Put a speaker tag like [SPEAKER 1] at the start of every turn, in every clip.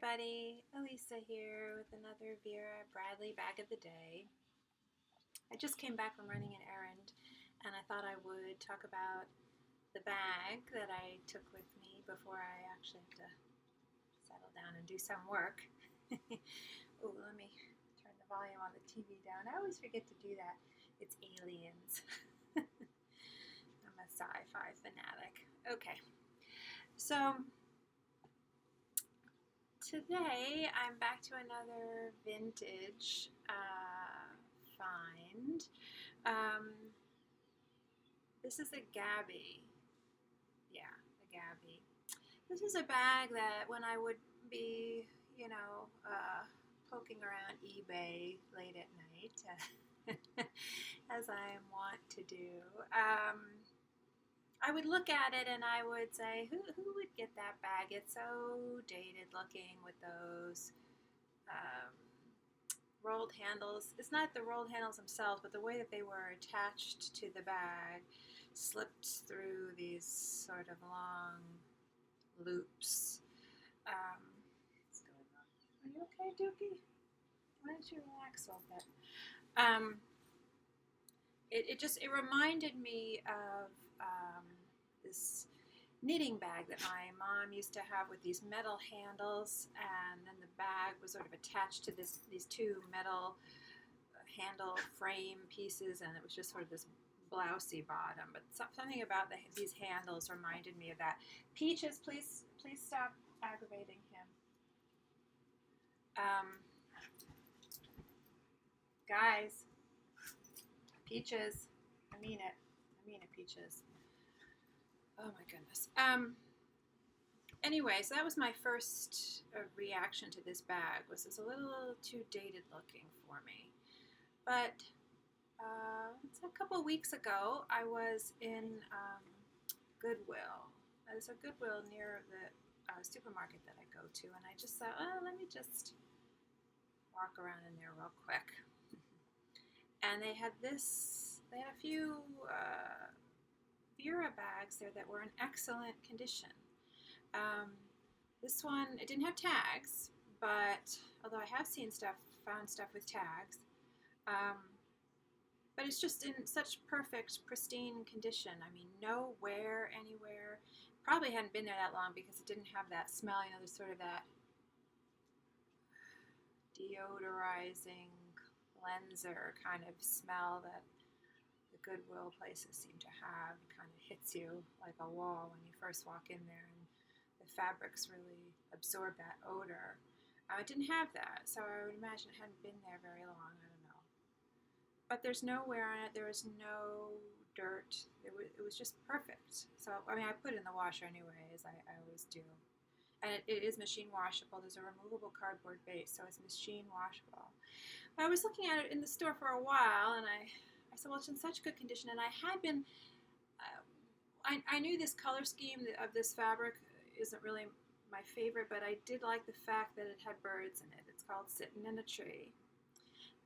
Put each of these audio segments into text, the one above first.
[SPEAKER 1] everybody, Elisa here with another Vera Bradley bag of the day. I just came back from running an errand and I thought I would talk about the bag that I took with me before I actually have to settle down and do some work. Oh, let me turn the volume on the TV down. I always forget to do that. It's aliens. I'm a sci-fi fanatic. Okay, so today I'm back to another vintage find. This is a Gabby. Yeah, a Gabby. This is a bag that when I would be, poking around eBay late at night, as I am wont to do, I would look at it and I would say, who would get that bag? It's so dated looking with those rolled handles. It's not the rolled handles themselves, but the way that they were attached to the bag slipped through these sort of long loops. What's going on? Are you okay, Dookie? Why don't you relax a little bit? It reminded me of this knitting bag that my mom used to have with these metal handles, and then the bag was sort of attached to these two metal handle frame pieces, and it was just sort of this blousey bottom. But something about these handles reminded me of that. Peaches, please stop aggravating him. Guys, Peaches, I mean it, Peaches. Oh my goodness. Anyway, so that was my first reaction to this bag. Was it's a little too dated looking for me. But it's a couple weeks ago, I was in Goodwill. There's a Goodwill near the supermarket that I go to, and I just thought, oh, let me just walk around in there real quick. And they had a few Vera bags there that were in excellent condition. This one, it didn't have tags, but although I have found stuff with tags, but it's just in such perfect, pristine condition. I mean, no wear anywhere. Probably hadn't been there that long because it didn't have that smell. There's sort of that deodorizing cleanser kind of smell that the Goodwill places seem to have. It kind of hits you like a wall when you first walk in there, and the fabrics really absorb that odor. It didn't have that, so I would imagine it hadn't been there very long. I don't know. But there's no wear on it. There was no dirt. It was just perfect. So, I mean, I put it in the washer anyway, as I always do. And it is machine washable. There's a removable cardboard base, so it's machine washable. But I was looking at it in the store for a while, and I said, well, it's in such good condition. And I had been, I knew this color scheme of this fabric isn't really my favorite, but I did like the fact that it had birds in it. It's called Sitting in a Tree.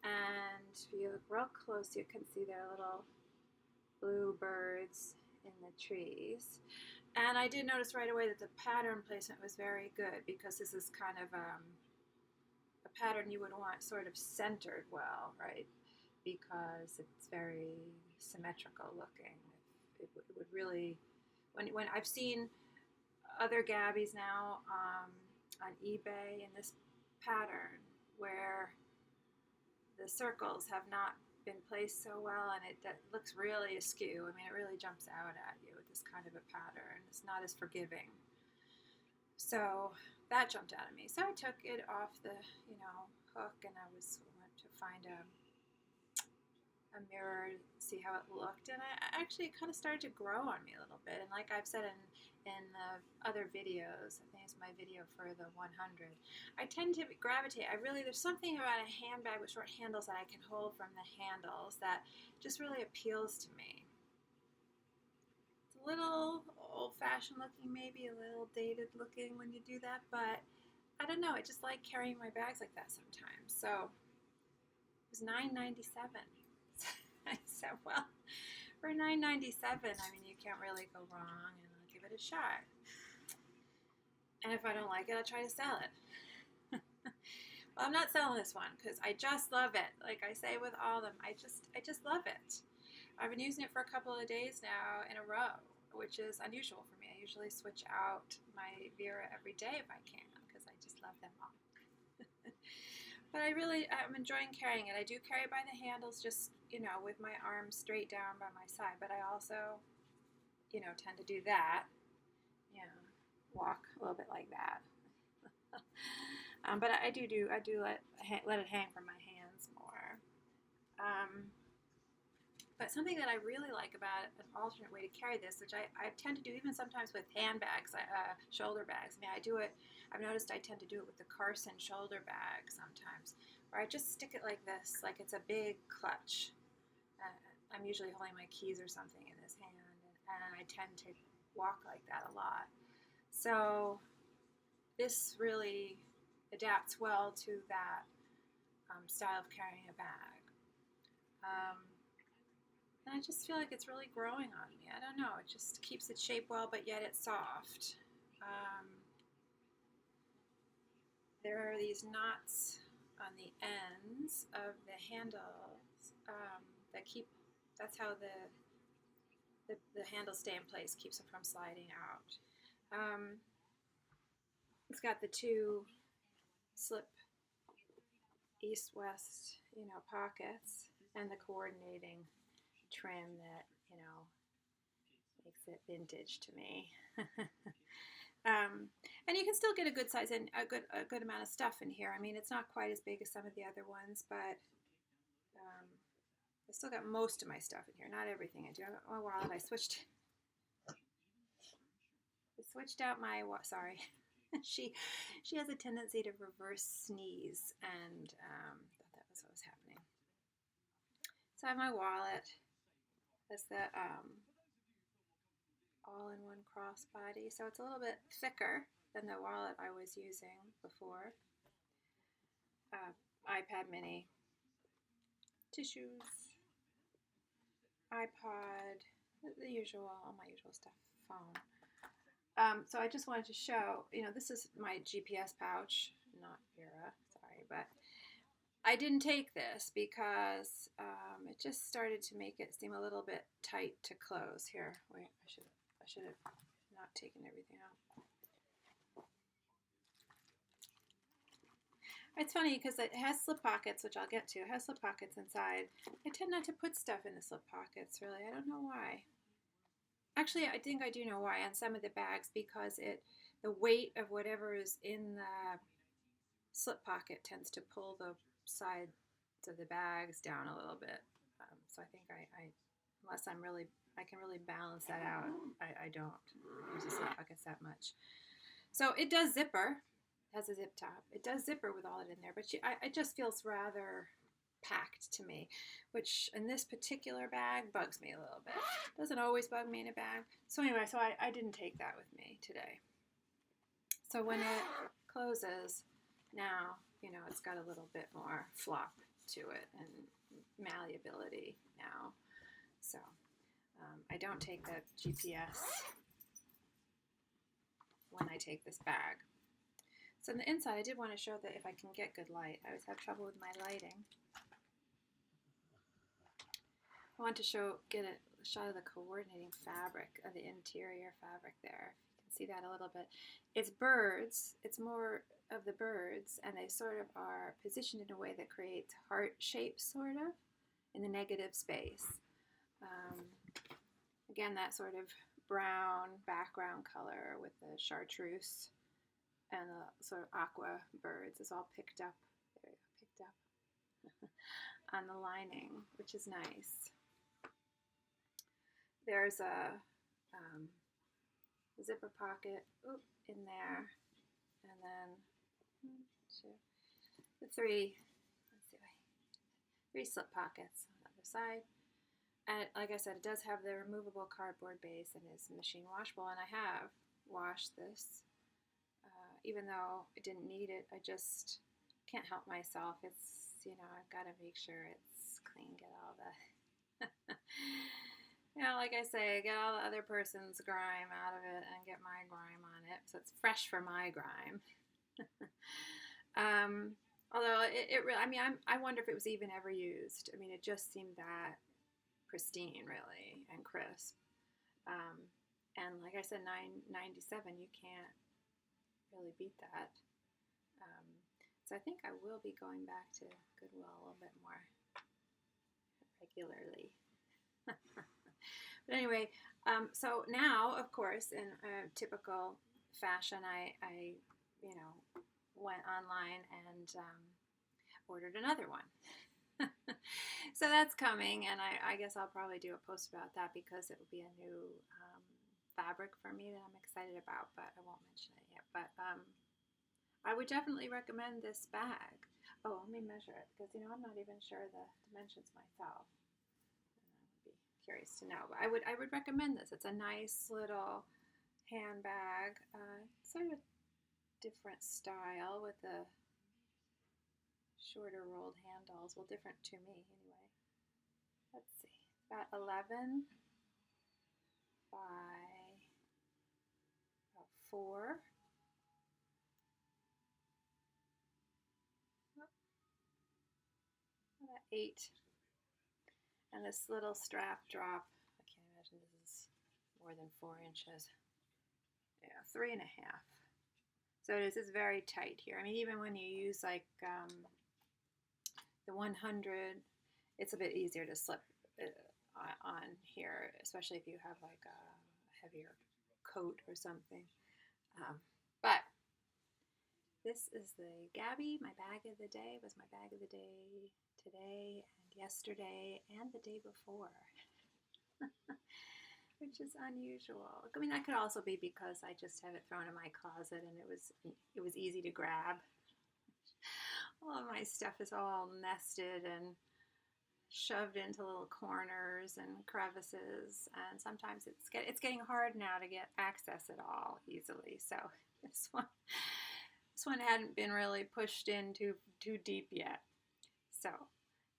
[SPEAKER 1] And if you look real close, you can see their little blue birds in the trees. And I did notice right away that the pattern placement was very good, because this is kind of a pattern you would want sort of centered well, right? Because it's very symmetrical looking. It would really, when I've seen other Gabbies now on eBay in this pattern where the circles have not been placed so well, and it looks really askew. I mean, it really jumps out at you with this kind of a pattern. It's not as forgiving. So that jumped out at me. So I took it off the, hook, and I went to find a mirror, see how it looked, and I actually kind of started to grow on me a little bit. And like I've said in the other videos, I think it's my video for the 100, I tend to gravitate. There's something about a handbag with short handles that I can hold from the handles that just really appeals to me. It's a little old-fashioned looking, maybe a little dated looking when you do that, but I don't know, I just like carrying my bags like that sometimes. So it was $9.97. I said, well, for $9.97, I mean, you can't really go wrong, and I'll give it a shot. And if I don't like it, I'll try to sell it. Well, I'm not selling this one because I just love it. Like I say with all of them, I just love it. I've been using it for a couple of days now in a row, which is unusual for me. I usually switch out my Vera every day if I can because I just love them all. But I'm enjoying carrying it. I do carry it by the handles, just, with my arms straight down by my side. But I also, tend to do that. Walk a little bit like that. But I do let it hang from my hands more. But something that I really like about an alternate way to carry this, which I tend to do even sometimes with handbags, shoulder bags. I do it. I've noticed I tend to do it with the Carson shoulder bag sometimes, where I just stick it like this, like it's a big clutch. I'm usually holding my keys or something in this hand, and I tend to walk like that a lot. So this really adapts well to that style of carrying a bag. And I just feel like it's really growing on me. I don't know. It just keeps its shape well, but yet it's soft. There are these knots on the ends of the handles that's how the handles stay in place, keeps them from sliding out. It's got the two slip east-west, pockets, and the coordinating trim that, makes it vintage to me. And you can still get a good size and a good amount of stuff in here. It's not quite as big as some of the other ones, but I still got most of my stuff in here. Not everything I do. Oh, wow, I switched out my, sorry. She has a tendency to reverse sneeze, and thought that was what was happening. So I have my wallet. That's the all-in-one crossbody. So it's a little bit thicker than the wallet I was using before. iPad mini, tissues, iPod, the usual, all my usual stuff, phone. So I just wanted to show, this is my GPS pouch, not Vera, sorry, but I didn't take this because it just started to make it seem a little bit tight to close. Here, wait, I should have not taken everything out. It's funny because it has slip pockets, which I'll get to. It has slip pockets inside. I tend not to put stuff in the slip pockets, really. I don't know why. Actually, I think I do know why on some of the bags, because the weight of whatever is in the slip pocket tends to pull the sides of the bags down a little bit. So I think unless I can really balance that out, I don't use the slip pockets that much. So it does zipper. It has a zip top. It does zipper with all it in there, but it just feels rather packed to me, which in this particular bag bugs me a little bit. Doesn't always bug me in a bag. So anyway, I didn't take that with me today. So when it closes, now, it's got a little bit more flop to it and malleability now. So I don't take the GPS when I take this bag. So on the inside, I did want to show that if I can get good light. I always have trouble with my lighting. I want to get a shot of the coordinating fabric, of the interior fabric there. You can see that a little bit. It's birds. It's more of the birds, and they sort of are positioned in a way that creates heart shapes, sort of, in the negative space. Again, that sort of brown background color with the chartreuse and the sort of aqua birds is all picked up on the lining, which is nice. There's a zipper pocket in there, and then three slip pockets on the other side. And like I said, it does have the removable cardboard base and is machine washable, and I have washed this. Even though I didn't need it, I just can't help myself. It's, I've got to make sure it's clean, get all the, like I say, get all the other person's grime out of it and get my grime on it, so it's fresh for my grime. Although it really, I mean, I wonder if it was even ever used. I mean, it just seemed that pristine, really, and crisp. Um, and like I said, 997, you can't really beat that. Um, so I think I will be going back to Goodwill a little bit more regularly. But anyway, so now, of course, in typical fashion, I went online and ordered another one. So that's coming, and I guess I'll probably do a post about that because it will be a new fabric for me that I'm excited about, but I won't mention it yet. But I would definitely recommend this bag. Oh, let me measure it because I'm not even sure the dimensions myself. I would be curious to know, but I would recommend this. It's a nice little handbag, sort of different style with the shorter rolled handles. Well, different to me anyway. Let's see, about 11 by about 4. About 8. And this little strap drop, I can't imagine this is more than 4 inches. Yeah, 3.5. So it's very tight here. I mean, even when you use like the 100, it's a bit easier to slip on here, especially if you have like a heavier coat or something. But this is the Gabby. My bag of the day was my bag of the day today and yesterday and the day before. Which is unusual. I mean, that could also be because I just have it thrown in my closet and it was easy to grab. All of my stuff is all nested and shoved into little corners and crevices, and sometimes it's getting hard now to get access at all easily. So this one hadn't been really pushed in too deep yet. So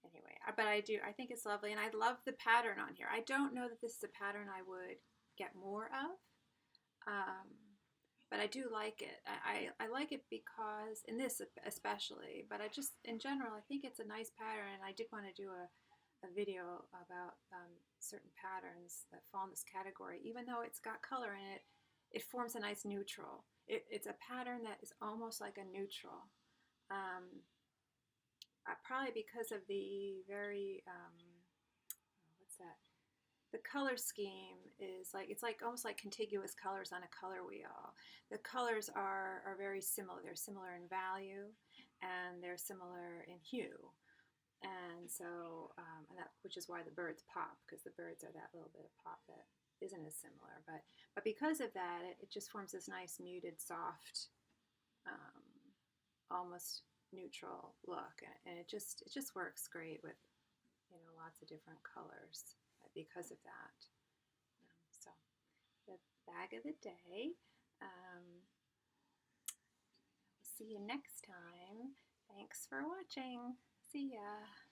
[SPEAKER 1] anyway, but I think it's lovely, and I love the pattern on here. I don't know that this is a pattern I would get more of, but I do like it. I like it because, in this especially, but I just, in general, I think it's a nice pattern, and I did want to do a video about certain patterns that fall in this category. Even though it's got color in it, it forms a nice neutral. It's a pattern that is almost like a neutral. Probably because of the very, what's that? The color scheme is like, it's like almost like contiguous colors on a color wheel. The colors are very similar. They're similar in value, and they're similar in hue. And so, which is why the birds pop, because the birds are that little bit of pop that isn't as similar. But because of that, it just forms this nice muted, soft, almost neutral look, and it just works great with lots of different colors because of that. So the bag of the day. See you next time. Thanks for watching. See ya.